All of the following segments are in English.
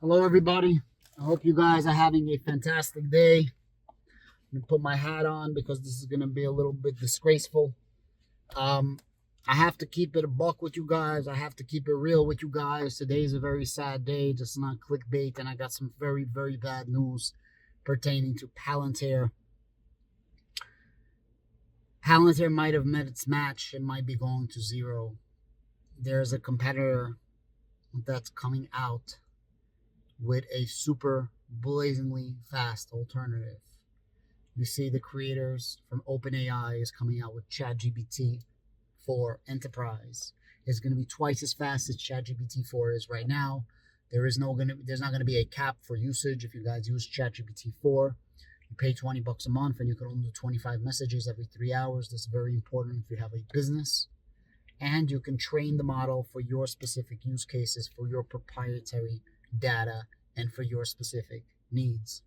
Hello, everybody. I hope you guys are having a fantastic day. I'm gonna put my hat on because this is gonna be a little bit disgraceful. Um, I have to keep it a buck with you guys. I have to keep it real with you guys. Today is a very sad day, just not clickbait, and I got some very, very bad news pertaining to Palantir. Palantir might have met its match. It might be going to zero. There's a competitor that's coming out with a super blazingly fast alternative. You see the creators from OpenAI is coming out with ChatGPT for enterprise. It's going to be twice as fast as ChatGPT 4 is right now. There's not going to be a cap for usage if you guys use ChatGPT 4. You pay $20 a month and you can only do 25 messages every 3 hours. That's very important if you have a business. And you can train the model for your specific use cases, for your proprietary data, and for your specific needs.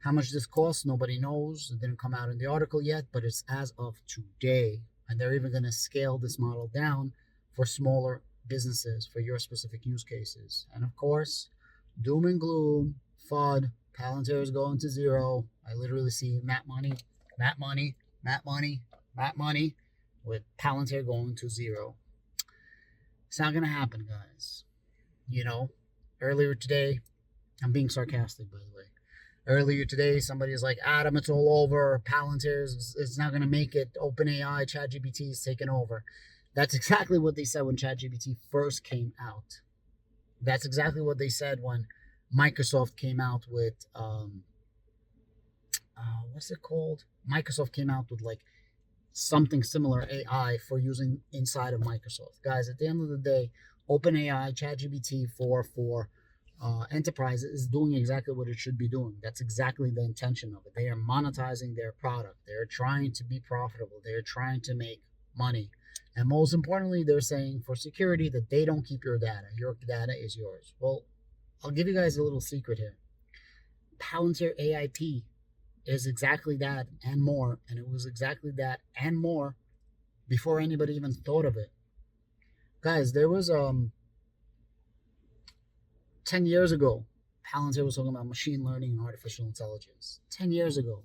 How much this costs, nobody knows. It didn't come out in the article yet, but it's as of today. And they're even going to scale this model down for smaller businesses, for your specific use cases. And of course, doom and gloom, FUD, Palantir is going to zero. I literally see Matt Money, with Palantir going to zero. It's not going to happen, guys. Earlier today, I'm being sarcastic, by the way. Earlier today, somebody is like, Adam, it's all over. Palantir it's not going to make it. OpenAI, ChatGPT is taking over. That's exactly what they said when ChatGPT first came out. That's exactly what they said when Microsoft came out with, what's it called? Microsoft came out with like something similar AI for using inside of Microsoft. Guys, at the end of the day, OpenAI, ChatGPT 4 for enterprise is doing exactly what it should be doing. That's exactly the intention of it. They are monetizing their product. They're trying to be profitable. They're trying to make money. And most importantly, they're saying for security that they don't keep your data. Your data is yours. Well, I'll give you guys a little secret here. Palantir AIP is exactly that and more. And it was exactly that and more before anybody even thought of it. Guys, there was 10 years ago, Palantir was talking about machine learning and artificial intelligence. 10 years ago,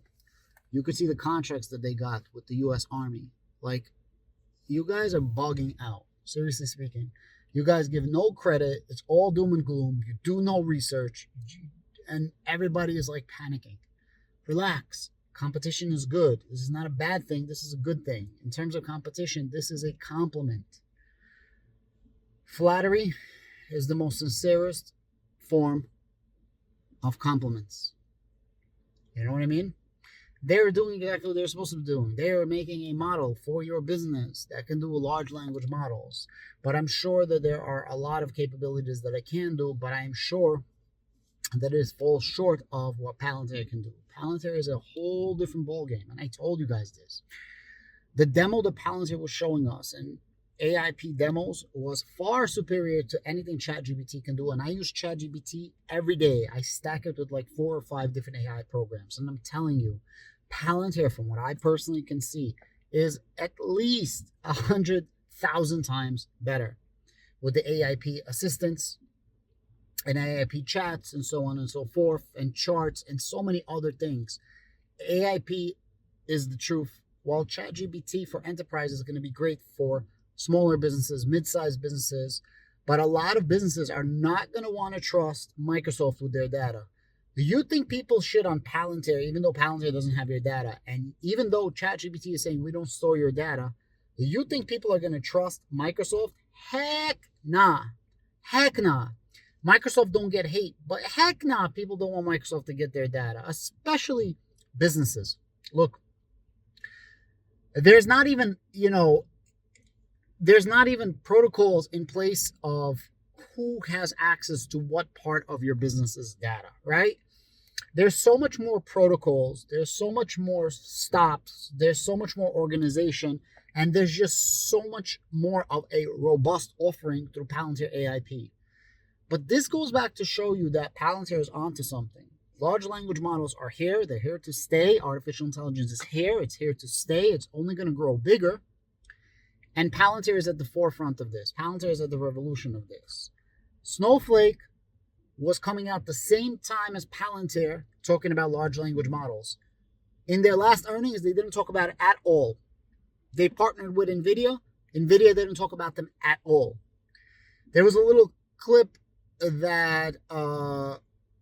you could see the contracts that they got with the U.S. Army. Like, you guys are bugging out. Seriously speaking, you guys give no credit. It's all doom and gloom. You do no research, and everybody is like panicking. Relax. Competition is good. This is not a bad thing. This is a good thing. In terms of competition, this is a compliment. Flattery is the most sincerest form of compliments. You know what I mean? They're doing exactly what they're supposed to be doing. They are making a model for your business that can do large language models. But I'm sure that there are a lot of capabilities that it can do, but I'm sure that it falls short of what Palantir can do. Palantir is a whole different ballgame, and I told you guys this. The demo that Palantir was showing us, and AIP demos, was far superior to anything ChatGPT can do. And I use ChatGPT every day. I stack it with like 4 or 5 different AI programs. And I'm telling you, Palantir, from what I personally can see, is at least 100,000 times better with the AIP assistants and AIP chats and so on and so forth, and charts and so many other things. AIP is the truth. While ChatGPT for enterprise is going to be great for smaller businesses, mid-sized businesses, but a lot of businesses are not going to want to trust Microsoft with their data. Do you think people shit on Palantir, even though Palantir doesn't have your data, and even though ChatGPT is saying we don't store your data, do you think people are going to trust Microsoft? Heck nah. Heck nah. Microsoft don't get hate, but heck nah, people don't want Microsoft to get their data, especially businesses. Look, there's not even protocols in place of who has access to what part of your business's data, right? There's so much more protocols. There's so much more stops. There's so much more organization. And there's just so much more of a robust offering through Palantir AIP. But this goes back to show you that Palantir is onto something. Large language models are here. They're here to stay. Artificial intelligence is here. It's here to stay. It's only going to grow bigger. And Palantir is at the forefront of this. Palantir is at the revolution of this. Snowflake was coming out the same time as Palantir, talking about large language models. In their last earnings, they didn't talk about it at all. They partnered with NVIDIA. NVIDIA didn't talk about them at all. There was a little clip that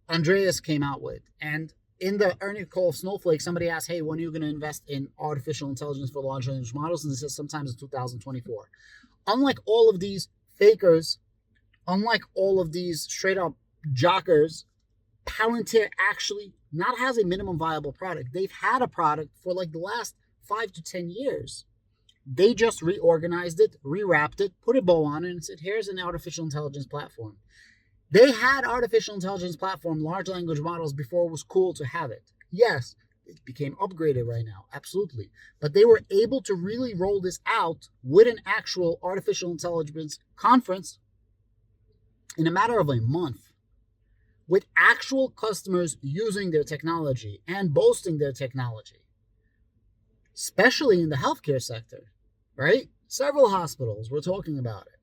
Andreas came out with. And in the earnings call of Snowflake, somebody asked, hey, when are you going to invest in artificial intelligence for large language models? And they said sometimes in 2024. Unlike all of these fakers, unlike all of these straight up jockers, Palantir actually not has a minimum viable product. They've had a product for like the last 5 to 10 years. They just reorganized it, rewrapped it, put a bow on it, and said, here's an artificial intelligence platform. They had artificial intelligence platform, large language models, before it was cool to have it. Yes, it became upgraded right now, absolutely. But they were able to really roll this out with an actual artificial intelligence conference in a matter of a month, with actual customers using their technology and boasting their technology, especially in the healthcare sector, right? Several hospitals were talking about it.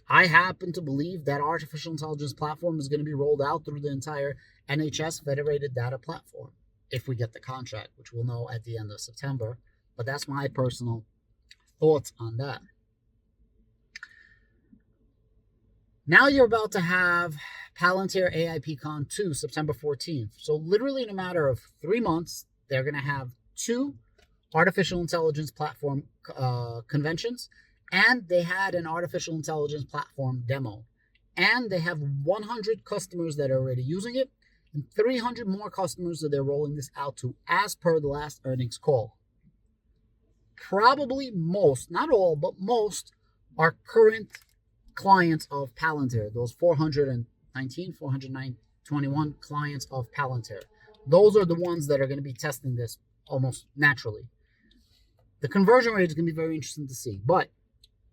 I happen to believe that artificial intelligence platform is going to be rolled out through the entire NHS federated data platform if we get the contract, which we'll know at the end of September. But that's my personal thoughts on that. Now you're about to have Palantir AIPCon 2, September 14th. So literally in a matter of 3 months, they're going to have 2 artificial intelligence platform conventions, and they had an artificial intelligence platform demo. And they have 100 customers that are already using it, and 300 more customers that they're rolling this out to, as per the last earnings call. Probably most, not all, but most, are current clients of Palantir, those 421 clients of Palantir. Those are the ones that are going to be testing this almost naturally. The conversion rate is going to be very interesting to see. But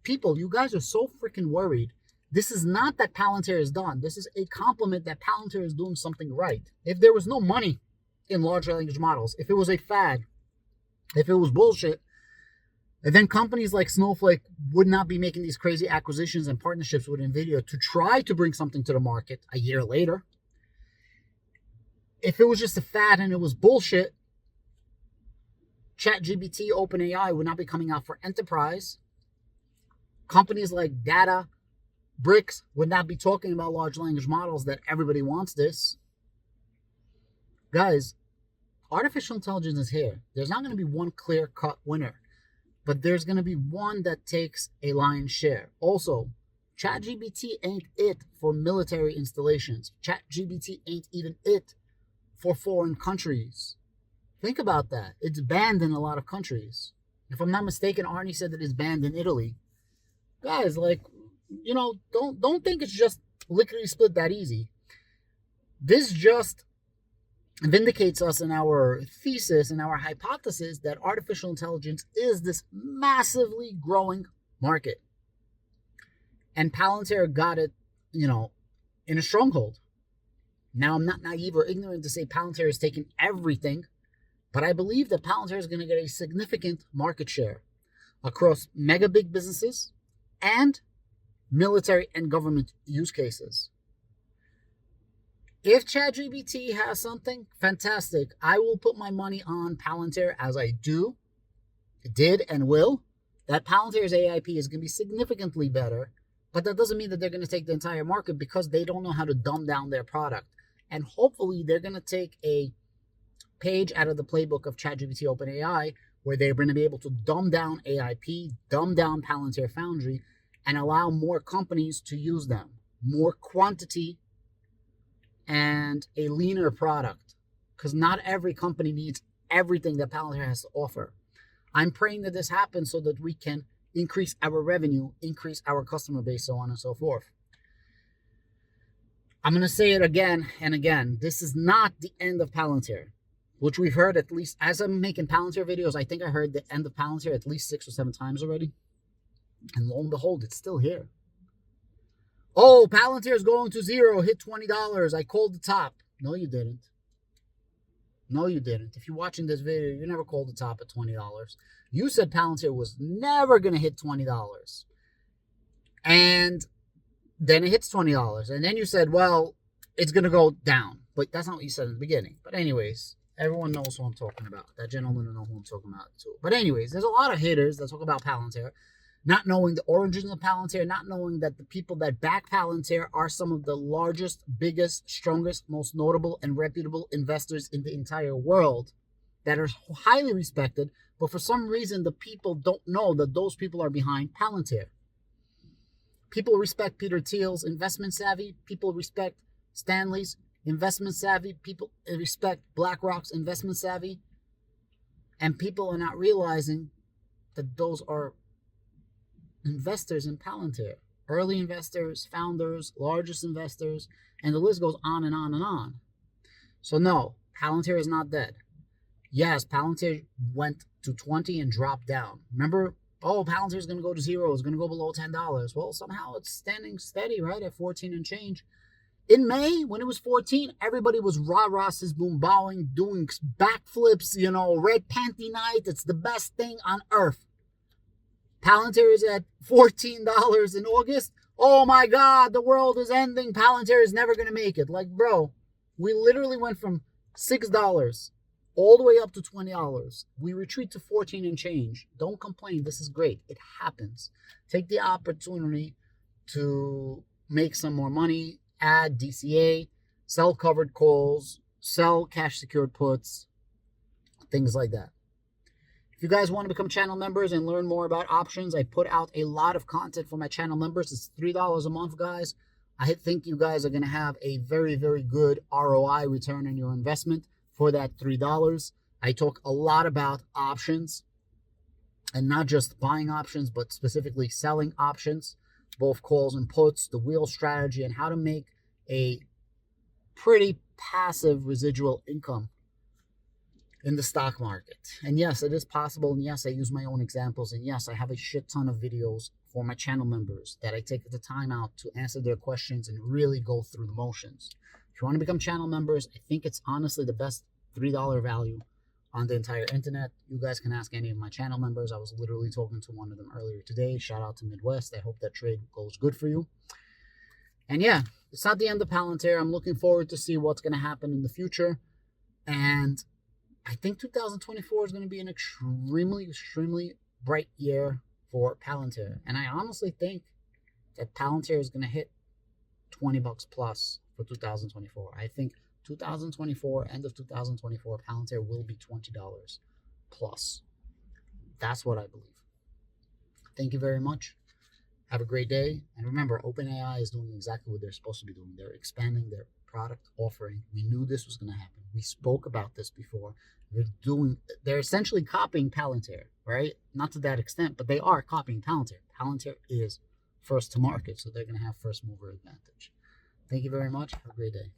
people, you guys are so freaking worried. This is not that Palantir is done. This is a compliment that Palantir is doing something right. If there was no money in large language models, if it was a fad, if it was bullshit, then companies like Snowflake would not be making these crazy acquisitions and partnerships with NVIDIA to try to bring something to the market a year later. If it was just a fad and it was bullshit, ChatGPT, OpenAI would not be coming out for enterprise. Companies like Databricks would not be talking about large language models that everybody wants this. Guys, artificial intelligence is here. There's not going to be one clear-cut winner, but there's going to be one that takes a lion's share. Also, ChatGPT ain't it for military installations. ChatGPT ain't even it for foreign countries. Think about that. It's banned in a lot of countries. If I'm not mistaken, Arnie said that it's banned in Italy. Guys, like, you know, don't think it's just lickety split that easy. This just vindicates us in our thesis and our hypothesis that artificial intelligence is this massively growing market. And Palantir got it, you know, in a stronghold. Now, I'm not naive or ignorant to say Palantir is taking everything, but I believe that Palantir is going to get a significant market share across mega big businesses and military and government use cases. If ChatGPT has something, fantastic. I will put my money on Palantir, as I did and will. That Palantir's AIP is going to be significantly better, but that doesn't mean that they're going to take the entire market, because they don't know how to dumb down their product. And hopefully they're going to take a page out of the playbook of ChatGPT OpenAI, where they're going to be able to dumb down AIP, dumb down Palantir Foundry, and allow more companies to use them. More quantity and a leaner product, because not every company needs everything that Palantir has to offer. I'm praying that this happens so that we can increase our revenue, increase our customer base, so on and so forth. I'm going to say it again and again. This is not the end of Palantir, which we've heard at least, as I'm making Palantir videos, I think I heard the end of Palantir at least 6 or 7 times already. And lo and behold, it's still here. Oh, Palantir is going to zero, hit $20. I called the top. No, you didn't. No, you didn't. If you're watching this video, you never called the top at $20. You said Palantir was never going to hit $20. And Then it hits $20. And then you said, well, it's going to go down. But that's not what you said in the beginning. But anyways, everyone knows who I'm talking about. That gentleman will know who I'm talking about too. But anyways, there's a lot of haters that talk about Palantir, not knowing the origins of Palantir, not knowing that the people that back Palantir are some of the largest, biggest, strongest, most notable, and reputable investors in the entire world that are highly respected. But for some reason, the people don't know that those people are behind Palantir. People respect Peter Thiel's investment savvy. People respect Stanley's investment savvy. People respect BlackRock's investment savvy. And people are not realizing that those are investors in Palantir. Early investors, founders, largest investors, and the list goes on and on and on. So no, Palantir is not dead. Yes, Palantir went to 20 and dropped down. Remember, Palantir is going to go to zero. It's going to go below $10. Well, somehow it's standing steady, right, at 14 and change. In May, when it was 14, everybody was rah-rah, sis, boom, bowing, doing backflips, red panty night. It's the best thing on earth. Palantir is at $14 in August. Oh my God, the world is ending. Palantir is never going to make it. Like, bro, we literally went from $6 all the way up to $20. We retreat to 14 and change. Don't complain. This is great. It happens. Take the opportunity to make some more money, add DCA, sell covered calls, sell cash secured puts, things like that. If you guys want to become channel members and learn more about options, I put out a lot of content for my channel members. It's $3 a month, guys. I think you guys are going to have a very, very good ROI, return on your investment, for that $3. I talk a lot about options, and not just buying options, but specifically selling options, both calls and puts, the wheel strategy, and how to make a pretty passive residual income in the stock market. And yes, it is possible. And yes, I use my own examples. And yes, I have a shit ton of videos for my channel members that I take the time out to answer their questions and really go through the motions. If you want to become channel members, I think it's honestly the best $3 value on the entire internet. You guys can ask any of my channel members. I was literally talking to one of them earlier today. Shout out to Midwest. I hope that trade goes good for you. And yeah, it's not the end of Palantir. I'm looking forward to see what's going to happen in the future. And I think 2024 is going to be an extremely, extremely bright year for Palantir. And I honestly think that Palantir is going to hit $20 plus for 2024. I think 2024, end of 2024, Palantir will be $20 plus. That's what I believe. Thank you very much. Have a great day. And remember, OpenAI is doing exactly what they're supposed to be doing. They're expanding their product offering. We knew this was going to happen. We spoke about this before. They're essentially copying Palantir, right? Not to that extent, but they are copying Palantir. Palantir is first to market, so they're going to have first mover advantage. Thank you very much. Have a great day.